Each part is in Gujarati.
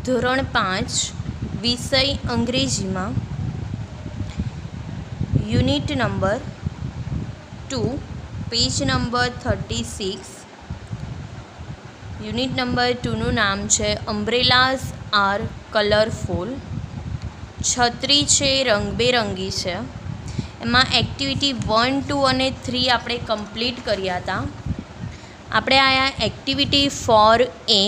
ધોરણ 5 વિષય અંગ્રેજીમાં unit number 2 page number 36. Unit number 2નું નામ છે અમ્બ્રેલાઝ આર કલરફુલ. છત્રી છે રંગબેરંગી છે. એમાં એક્ટિવિટી 1, 2 અને 3 આપણે કમ્પ્લીટ કર્યા હતા. આપણે આયા એક્ટિવિટી 4A.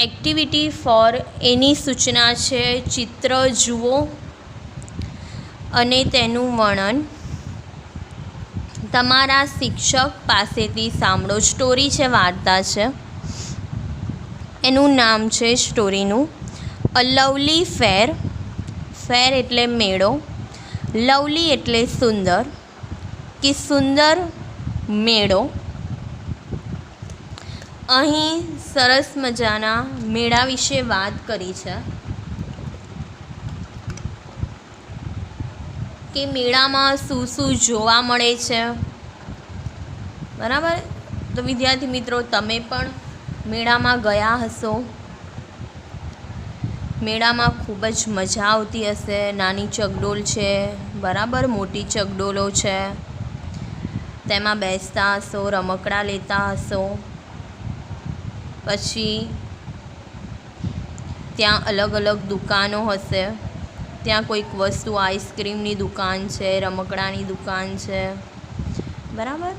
એક્ટિવિટી 4Aની સૂચના છે ચિત્ર જુઓ અને તેનું વર્ણન તમારા શિક્ષક પાસેથી સાંભળો. સ્ટોરી છે, વાર્તા છે. એનું નામ છે સ્ટોરીનું અ લવલી ફેર. ફેર એટલે મેળો, લવલી એટલે સુંદર, કે સુંદર મેળો. અહીં સરસ મજાના મેળા વિશે વાત કરી છે કે મેળામાં શું શું જોવા મળે છે. બરાબર. તો વિદ્યાર્થી મિત્રો, તમે પણ મેળામાં ગયા હશો. મેળામાં ખૂબ જ મજા આવતી હશે. નાની ચકડોળ છે, બરાબર, મોટી ચકડોળો છે. તેમાં બેસતા હશો, રમકડાં લેતા હશો. પછી ત્યાં અલગ અલગ દુકાનો હશે. ત્યાં કોઈક વસ્તુ, આઈસ્ક્રીમની દુકાન છે, રમકડાની દુકાન છે, બરાબર,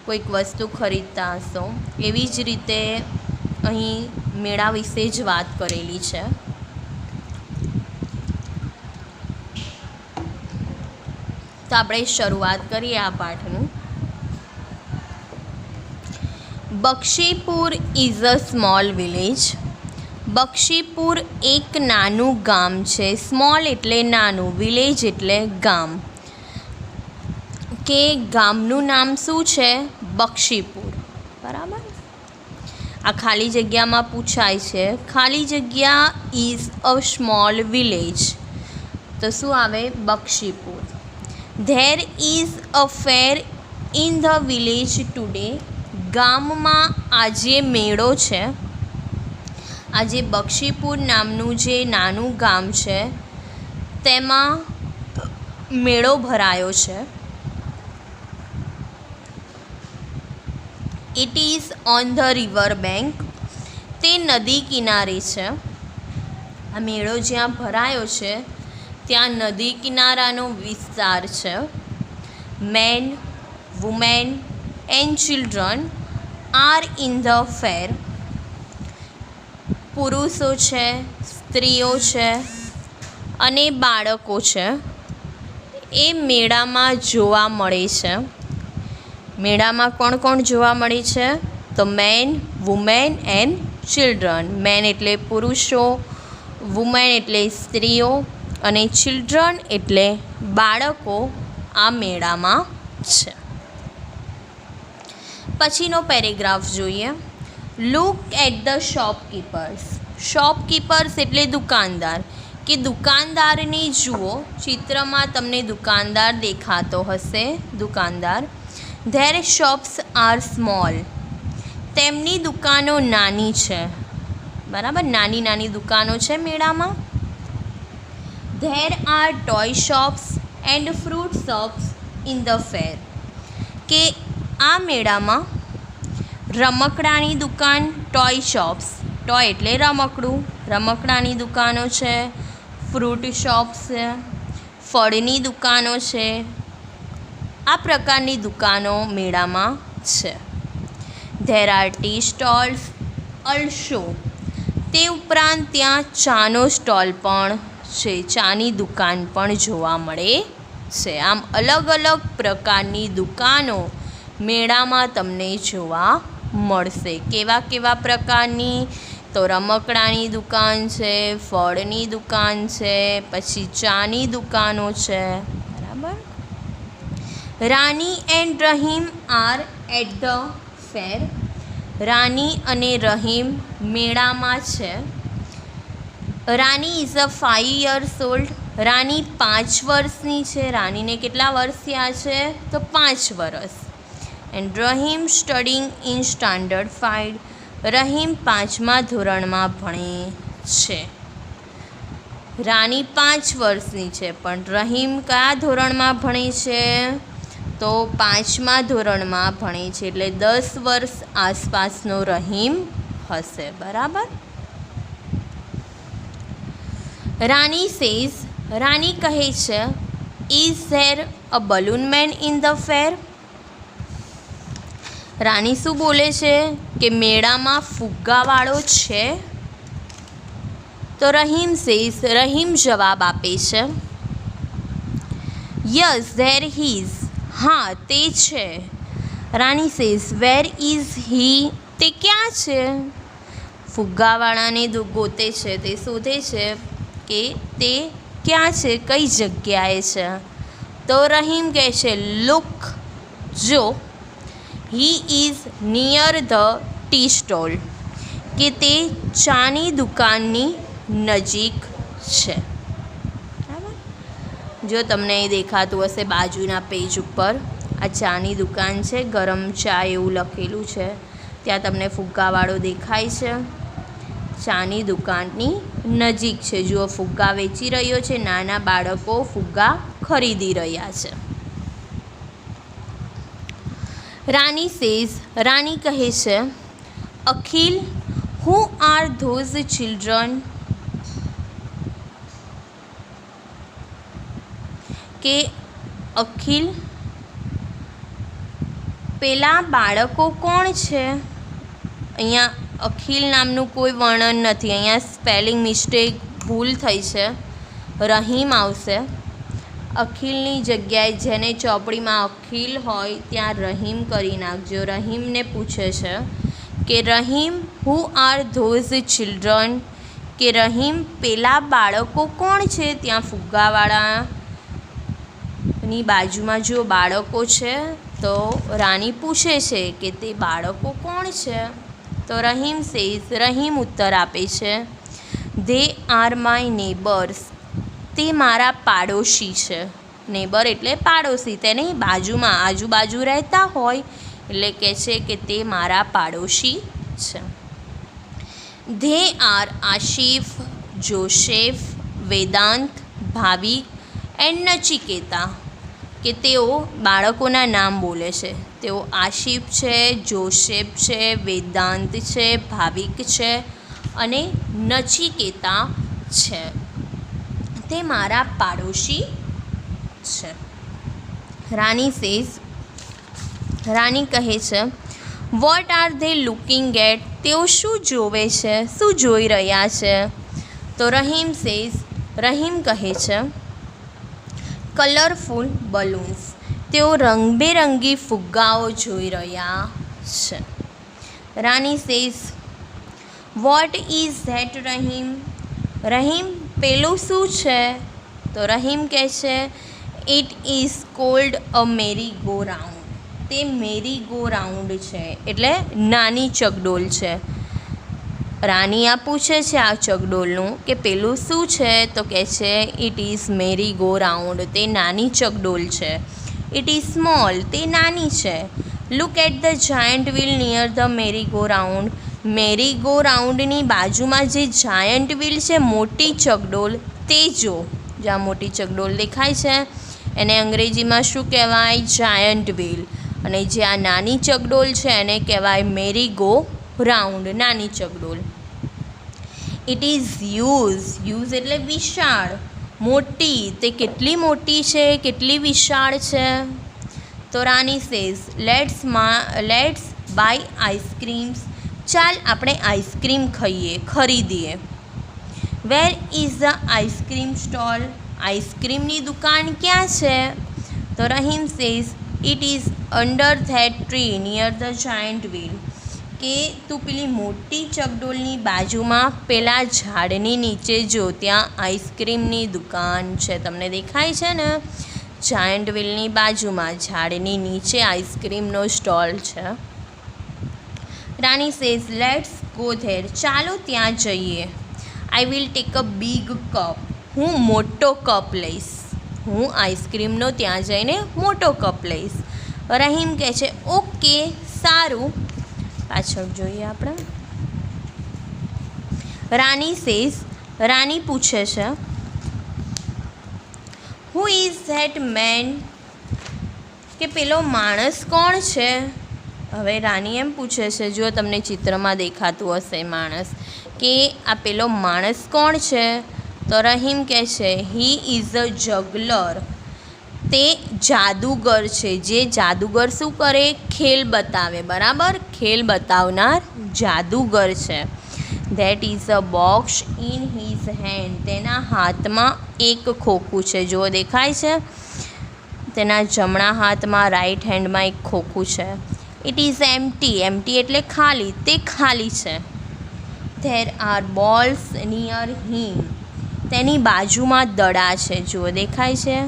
કોઈક વસ્તુ ખરીદતા હશો. એવી જ રીતે અહીં મેળા વિશે જ વાત કરેલી છે. તો આપણે શરૂઆત કરીએ આ પાઠનું. Bakshipur is a small village. Bakshipur એક નાનું ગામ છે. સ્મોલ એટલે નાનું, વિલેજ એટલે ગામ. કે ગામનું નામ શું છે? બક્ષીપુર. બરાબર. આ ખાલી જગ્યામાં પૂછાય છે. ખાલી જગ્યા ઇઝ અ સ્મોલ વિલેજ. તો શું આવે? Bakshipur. There is a fair in the village today. ગામમાં આજે મેળો છે. આજે બક્ષીપુર નામનું જે નાનું ગામ છે તેમાં મેળો ભરાયો છે. It is on the river bank. તે નદી કિનારે છે. આ મેળો જ્યાં ભરાયો છે ત્યાં નદી કિનારાનો વિસ્તાર છે. Man, woman and children are in the fair. પુરુષો છે, સ્ત્રીઓ છે અને બાળકો છે એ મેળામાં જોવા મળે છે. મેળામાં કોણ કોણ જોવા મળે છે? તો man, woman and children. Man એટલે પુરુષો, વુમેન એટલે સ્ત્રીઓ અને ચિલ્ડ્રન એટલે બાળકો આ મેળામાં છે. પછીનો પેરેગ્રાફ જોઈએ. Look at the shopkeepers. Shopkeepers એટલે દુકાનદાર, કે દુકાનદારને જુઓ. ચિત્રમાં તમને દુકાનદાર દેખાતો હશે. દુકાનદાર. Their shops are small. તેમની દુકાનો નાની છે. બરાબર, નાની નાની દુકાનો છે મેળામાં. There are toy shops and fruit shops in the ફેર. કે આ મેળામાં રમકડાની દુકાન, ટોય શોપ્સ, ટોય એટલે રમકડું, રમકડાની દુકાનો છે. ફ્રૂટ શોપ્સ છે, ફળની દુકાનો છે. આ પ્રકારની દુકાનો મેળામાં છે. There are T stalls also. તે ઉપરાંત ત્યાં ચાનો સ્ટોલ પણ છે. ચાની દુકાન પણ જોવા મળે છે. આમ અલગ અલગ પ્રકારની દુકાનો મેળામાં તમને જોવા મળશે. કેવા કેવા પ્રકારની? તો રમકડાની દુકાન છે, ફળની દુકાન છે, પછી ચાની દુકાનો છે. બરાબર. Rani and Rahim are at the fair. Rani અને રહીમ મેળામાં છે. Rani is a 5 years old. Rani 5 વર્ષની છે. રાનીને કેટલા વર્ષ થયા છે? તો 5 વર્ષ. And Rahim studying in standard 5. Rahim 5મા ધોરણમાં ભણે છે. રાની 5 વર્ષની છે, પણ રહીમ કયા ધોરણમાં ભણે છે? તો 5મા ધોરણમાં ભણે છે, એટલે 10 વર્ષ આસપાસનો રહીમ હશે. બરાબર. રાની સેઝ, રાની કહે છે, is there a balloon man in the fair? Rani શું બોલે છે કે મેળામાં ફુગ્ગાવાળો છે? તો રહીમ સેઝ, રહીમ જવાબ આપે છે, યસ ધેર ઇઝ, હા તે છે. Rani says, where is he, તે ક્યાં છે? ફુગ્ગાવાળાને ગોતે છે, તે શોધે છે કે તે ક્યાં છે, કઈ જગ્યાએ છે. તો રહીમ કહે છે, લુક, જો, he is near the tea stall, કે તે ચાની દુકાનની નજીક છે. બરાબર. જો તમને દેખાતું હશે બાજુના પેજ ઉપર આ ચાની દુકાન છે, ગરમ ચા એવું લખેલું છે. ત્યાં તમને ફુગ્ગાવાળો દેખાય છે, ચાની દુકાનની નજીક છે. જુઓ, ફુગ્ગા વેચી રહ્યો છે, નાના બાળકો ફુગ્ગા ખરીદી રહ્યા છે. રાની સેઝ, રાની કહે છે, અખિલ, હુ આર ધોઝ ચિલ્ડ્રન, કે અખિલ, પેલા બાળકો કોણ છે? અહીંયા અખિલ નામનું કોઈ વર્ણન નથી. અહીંયા સ્પેલિંગ મિસ્ટેક, ભૂલ થઈ છે. રહીમ આવશે. અખિલની જગ્યાએ જેને ચોપડીમાં અખિલ હોય ત્યાં રહીમ કરી નાખજો. રહીમને પૂછે છે કે Rahim, who are those children, કે રહીમ, પેલા બાળકો કોણ છે? ત્યાં ફુગ્ગાવાળાની બાજુમાં જો બાળકો છે, તો રાની પૂછે છે કે તે બાળકો કોણ છે? તો રહીમ સેઝ, રહીમ ઉત્તર આપે છે, ધે આર માય નેબર્સ, તે મારા પાડોશી છે. નેબર એટલે પાડોશી, તેની બાજુમાં આજુબાજુ રહેતા હોય એટલે કહે છે કે તે મારા પાડોશી છે. They are Asif, Joseph, Vedant, Bhavik and Nachiketa, કે તેઓ બાળકોના નામ બોલે છે. તેઓ આશિફ છે, જોસેફ છે, વેદાંત છે, ભાવિક છે અને નચિકેતા છે. તે મારા પાડોશી છે. રાની સેઝ, રાની કહે છે, what are they looking at, તેઓ શું જોવે છે, શું જોઈ રહ્યા છે? તો રહીમ સેઝ, રહીમ કહે છે, કલરફુલ બલૂન્સ, તેઓ રંગબેરંગી ફુગ્ગાઓ જોઈ રહ્યા છે. Rani says, what is that Rahim, Rahim, પેલું શું છે? તો રહીમ કહે છે, it is called a merry go round, તે મેરી ગો રાઉન્ડ છે, એટલે નાની ચકડોળ છે. રાની આ પૂછે છે આ ચકડોળનું કે પેલું શું છે? તો કહે છે, it is merry go round, તે નાની ચકડોળ છે. ઇટ ઇઝ સ્મોલ, તે નાની છે. Look at the giant wheel near the merry go round, merry go રાઉન્ડની બાજુમાં જે જાયન્ટ વ્હીલ છે, મોટી ચકડોળ, તે જો. જ્યાં મોટી ચકડોળ દેખાય છે એને અંગ્રેજીમાં શું કહેવાય? Giant wheel. અને જે આ નાની ચકડોળ છે એને કહેવાય મેરી ગો રાઉન્ડ, નાની ચકડોળ. ઇટ ઇઝ હ્યુજ, હ્યુજ એટલે વિશાળ, મોટી. તે કેટલી મોટી છે, કેટલી વિશાળ છે? તો Rani says, let's buy ice creams, ચાલ આપણે આઈસ્ક્રીમ ખાઈએ, ખરીદીએ. Where is the ice cream stall, આઈસ્ક્રીમની દુકાન ક્યાં છે? તો Rahim says, it is under that tree near the giant wheel, કે તું પેલી મોટી ચકડોળની બાજુમાં પેલા ઝાડની નીચે જો, ત્યાં આઈસ્ક્રીમની દુકાન છે. તમને દેખાય છે ને? જાયન્ટ વ્હીલની બાજુમાં ઝાડની નીચે આઈસ્ક્રીમનો સ્ટોલ છે. Rani says, let's go there, ચાલો ત્યાં જઈએ. I will take a big cup, હું મોટો કપ લઈશ. હું આઈસ્ક્રીમનો ત્યાં જઈને મોટો કપ લઈશ. રહીમ કહે છે ઓકે સારું. પાછળ જોઈએ આપણે. રાની સેઝ, રાની પૂછે છે હુ ઇઝ ધેટ મેન, કે પેલો માણસ કોણ છે. હવે રાની એમ પૂછે છે, જો તમને ચિત્રમાં દેખાતું હશે માણસ, કે આ પેલો માણસ કોણ છે. તો રહીમ કહે છે હી ઇઝ અ જગલર, તે જાદુગર છે. જે જાદુગર શું કરે, ખેલ બતાવે, બરાબર, ખેલ બતાવનાર જાદુગર છે. That is a box in his hand, તેના હાથમાં એક ખોખું છે. જો દેખાય છે, તેના જમણા હાથમાં, રાઈટ હેન્ડમાં એક ખોખું છે. ઇટ ઇઝ એમ્પ્ટી, એમ્પ્ટી એટલે ખાલી, તે ખાલી છે. ધેર આર બોલ્સ નિયર હિમ, તેની બાજુમાં દડા છે. જો દેખાય છે,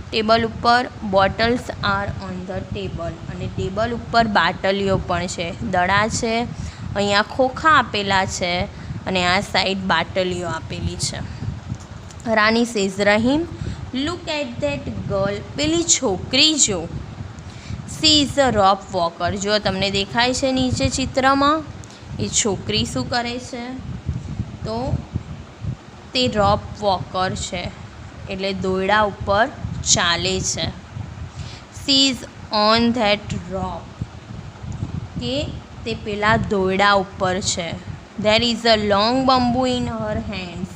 ટેબલ ઉપર bottles are on the table, અને ટેબલ ઉપર બાટલીઓ પણ છે. દડા છે, અહીંયા ખોખા આપેલા છે, અને આ સાઈડ બાટલીઓ આપેલી છે. Rani says Rahim look at that girl, પેલી છોકરી જો. She is a rope walker, જો તમને દેખાય છે નીચે ચિત્રમાં, એ છોકરી શું કરે છે, તો તે રોપ વોકર છે, એટલે દોરડા ઉપર ચાલે છે. સી ઇઝ ઓન ધેટ રોપ, કે તે પેલા દોરડા ઉપર છે. There is a long bamboo in her hands,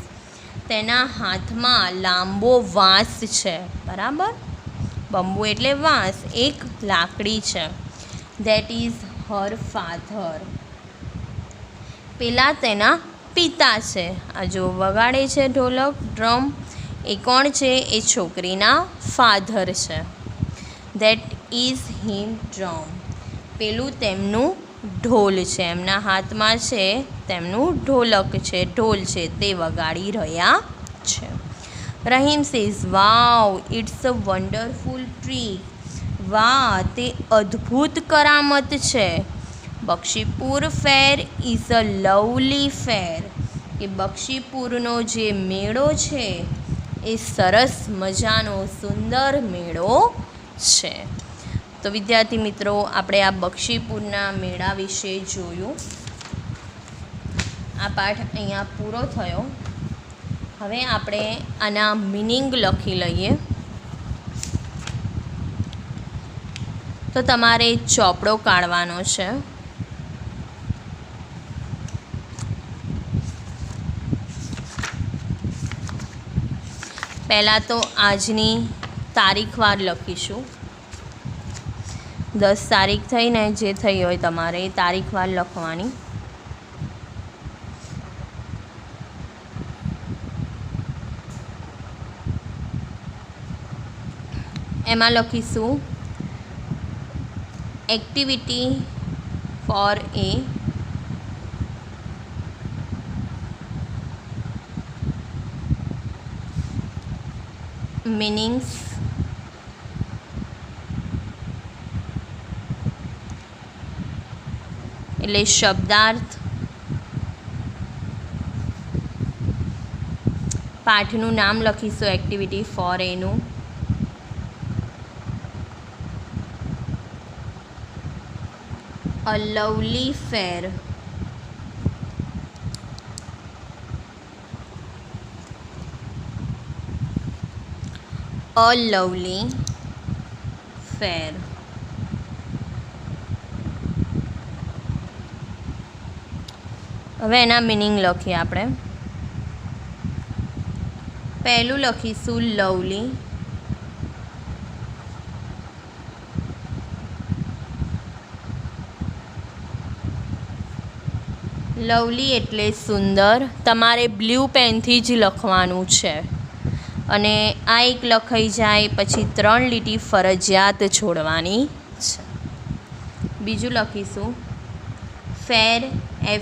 તેના હાથમાં લાંબો વાંસ છે, બરાબર, બંબુ એટલે વાંસ, એક લાકડી છે. ધેટ ઇઝ હર ફાધર, પેલા તેના પિતા છે. આ જો વગાડે છે ઢોલક, ડ્રમ, એ કોણ છે, એ છોકરીના ફાધર છે. ધેટ ઇઝ હિમ ડ્રમ, પેલું તેમનું ઢોલ છે, એમના હાથમાં છે તેમનું ઢોલક છે, ઢોલ છે, તે વગાડી રહ્યા છે. Rahim says wow it's a wonderful tree, વાહ તે અદ્ભુત કરામત છે. બક્ષીપુર ફેર ઇઝ અ લવલી ફેર, કે બક્ષીપુરનો જે મેળો છે એ સરસ મજાનો સુંદર મેળો છે. તો વિદ્યાર્થી મિત્રો, આપણે આ બક્ષીપુરના મેળા વિશે જોયું. આ પાઠ અહીંયા પૂરો થયો. હવે આપણે આના મિનિંગ લખી લઈએ. તો તમારે ચોપડો કાઢવાનો છે. પહેલાં તો આજની તારીખવાર લખીશું. 10 તારીખ થઈને જે થઈ હોય તમારે એ તારીખવાર લખવાની. એમાં લખીશું એક્ટિવિટી ફોર એ, મીનિંગ્સ, એટલે શબ્દાર્થ, પાઠનું નામ લખીશું એક્ટિવિટી ફોર એનું, a lovely fair, a lovely ફેર. હવે એના મિનિંગ લખીએ આપણે. પહેલું લખીશું લવલી, લવલી એટલે સુંદર. તમારે બ્લુ પેનથી જ લખવાનું છે, અને આ એક લખાઈ જાય પછી 3 લીટી ફરજિયાત છોડવાની છે. બીજું લખીશું ફેર,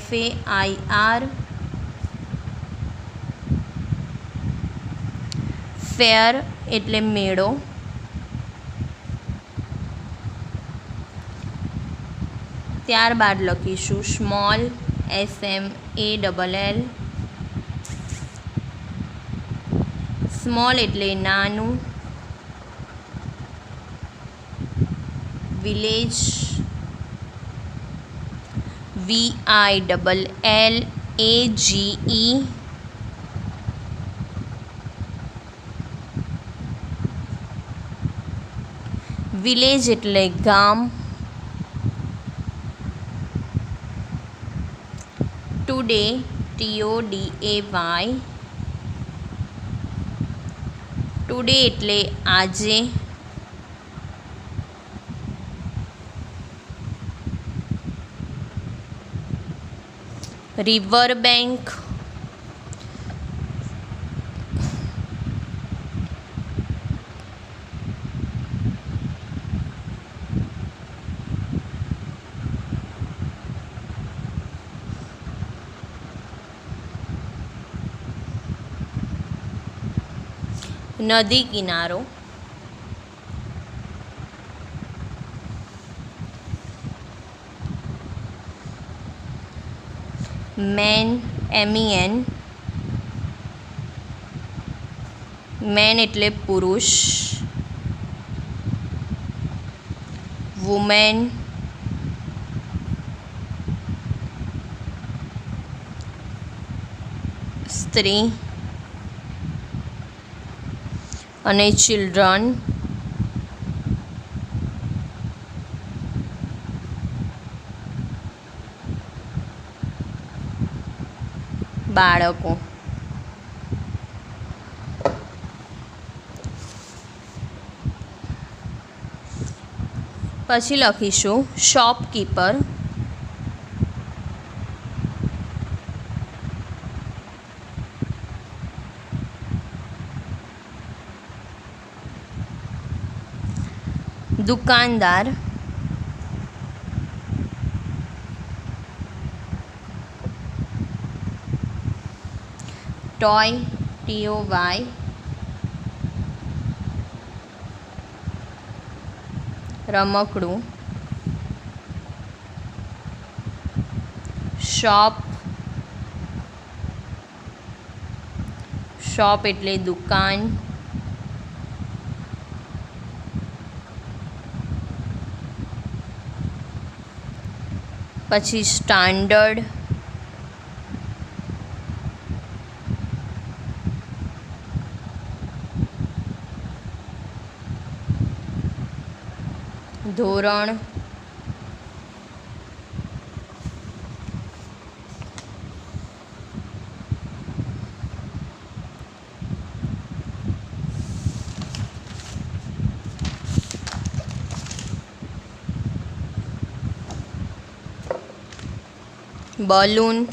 FAIR, ફેર એટલે મેળો. ત્યારબાદ લખીશું સ્મોલ, SMALL, સ્મોલ એટલે નાનું, વિલેજ, VILLAGE, વિલેજ એટલે ગામ. ટુડે, TODAY, ટુડે એટલે આજે. રિવર બેંક, નદી કિનારો. મેન, MEN, મેન એટલે પુરુષ. વુમેન, સ્ત્રી. અને ચિલ્ડ્રન, બાળકો. પછી લખીશું શોપકીપર. દુકાનદાર. ટોય, TOY, રમકડું. શોપ, શોપ એટલે દુકાન. પછી સ્ટાન્ડર્ડ, ધોરણ. બલૂન.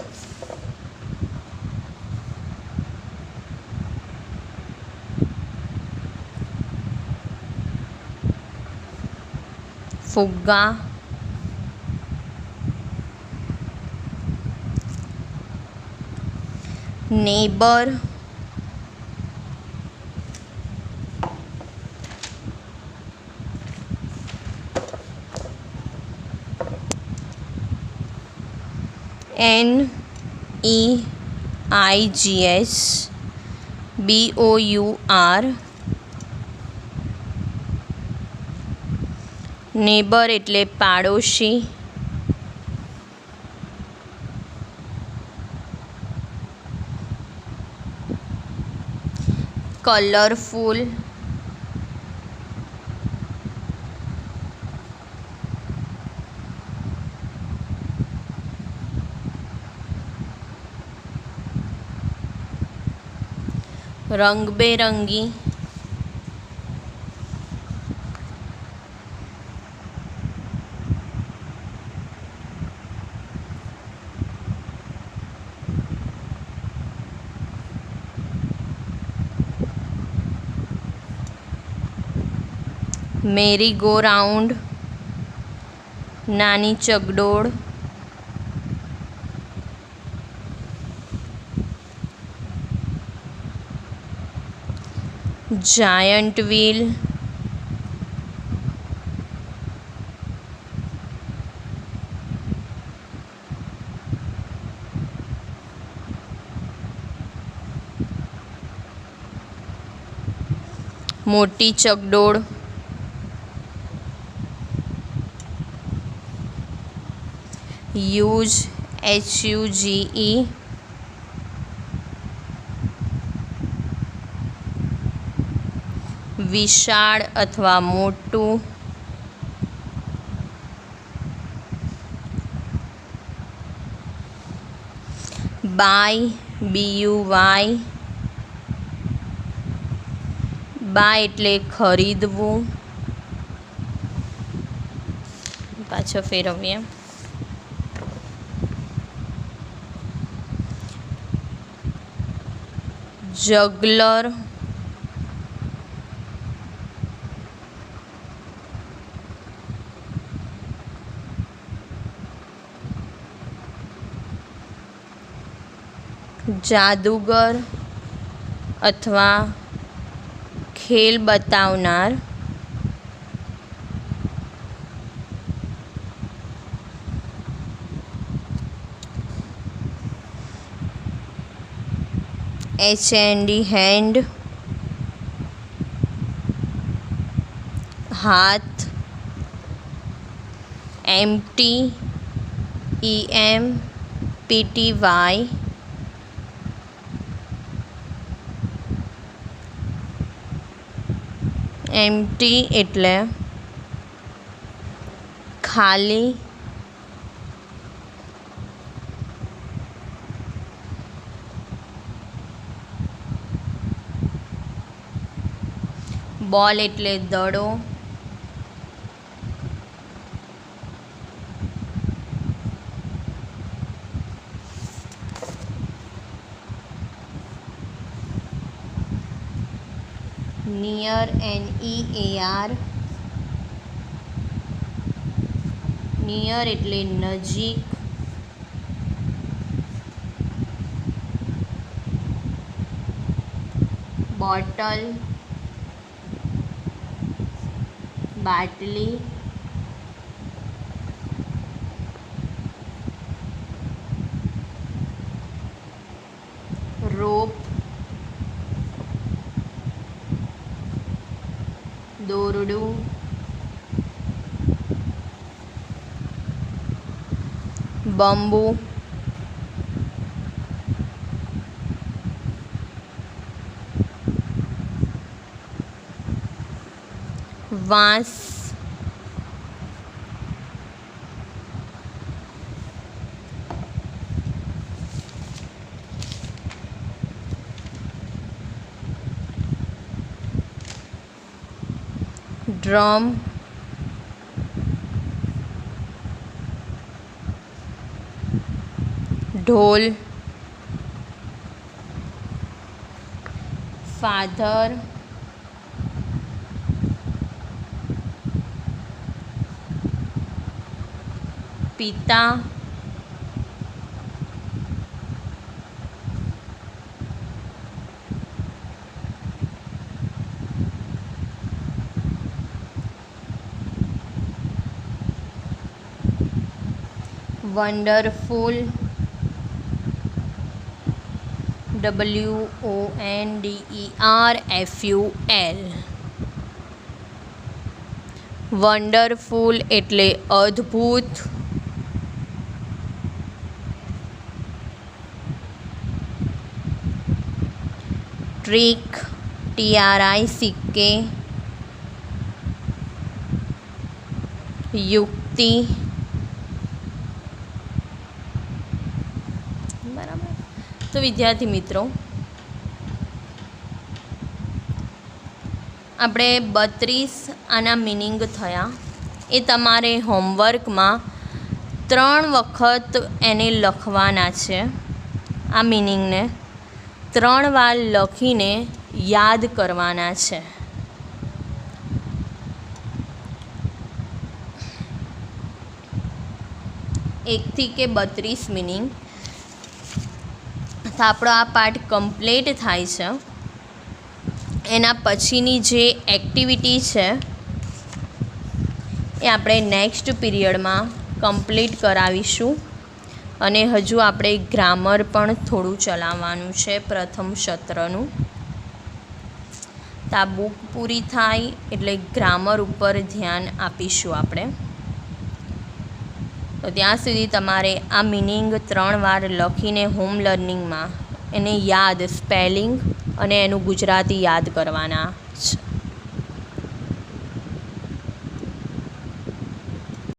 ફુગ્ગા. નેબર. NEIGS, BOUR. નેબર એટલે પાડોશી. કલરફુલ. રંગબેરંગી. મેરી ગો રાઉન્ડ, નાની ચગડોળ. Giant wheel. મોટી ચગડોળ. હ્યુજ HUGE, વિશાળ અથવા મોટું, બાય BUY, બાય એટલે ખરીદવું, પાછો ફેરવીએ, જગલર, જાદુગર અથવા ખેલ બતાવનાર, HAND હેન્ડ, હાથ, EMPTY, એમ્પ્ટી એટલે ખાલી, બોલ એટલે દડો, નિયર NEAR, નિયર એટલે નજીક, બોટલ બાટલી, રોપ દોરડું, બંબુ, વાંસ, ડ્રમ, ઢોલ, ફાધર, પિતા, વન્ડરફુલ, WONDERFUL, વન્ડરફુલ એટલે અદ્ભુત, ટ્રીક TRICK, યુક્તિ, બરાબર. તો વિદ્યાર્થી મિત્રો, આપણે 32 આના મિનિંગ થયા. એ તમારે હોમવર્કમાં 3 વખત એને લખવાના છે. આ મિનિંગને 3 વાર લખીને યાદ કરવાના છે. એકથી કે 32 મિનિંગ. તો આપણો આ પાઠ કમ્પ્લીટ થાય છે. એના પછીની જે એક્ટિવિટી છે એ આપણે નેક્સ્ટ પીરિયડમાં કમ્પ્લીટ કરાવીશું. અને હજુ આપણે ગ્રામર પણ થોડું ચલાવવાનું છે, પ્રથમ સત્રનું. તો આ બુક પૂરી થાય એટલે ગ્રામર ઉપર ધ્યાન આપીશું આપણે. તો ત્યાં સુધી તમારે આ મિનિંગ 3 વાર લખીને હોમ લર્નિંગમાં એને યાદ સ્પેલિંગ અને એનું ગુજરાતી યાદ કરવાના છે.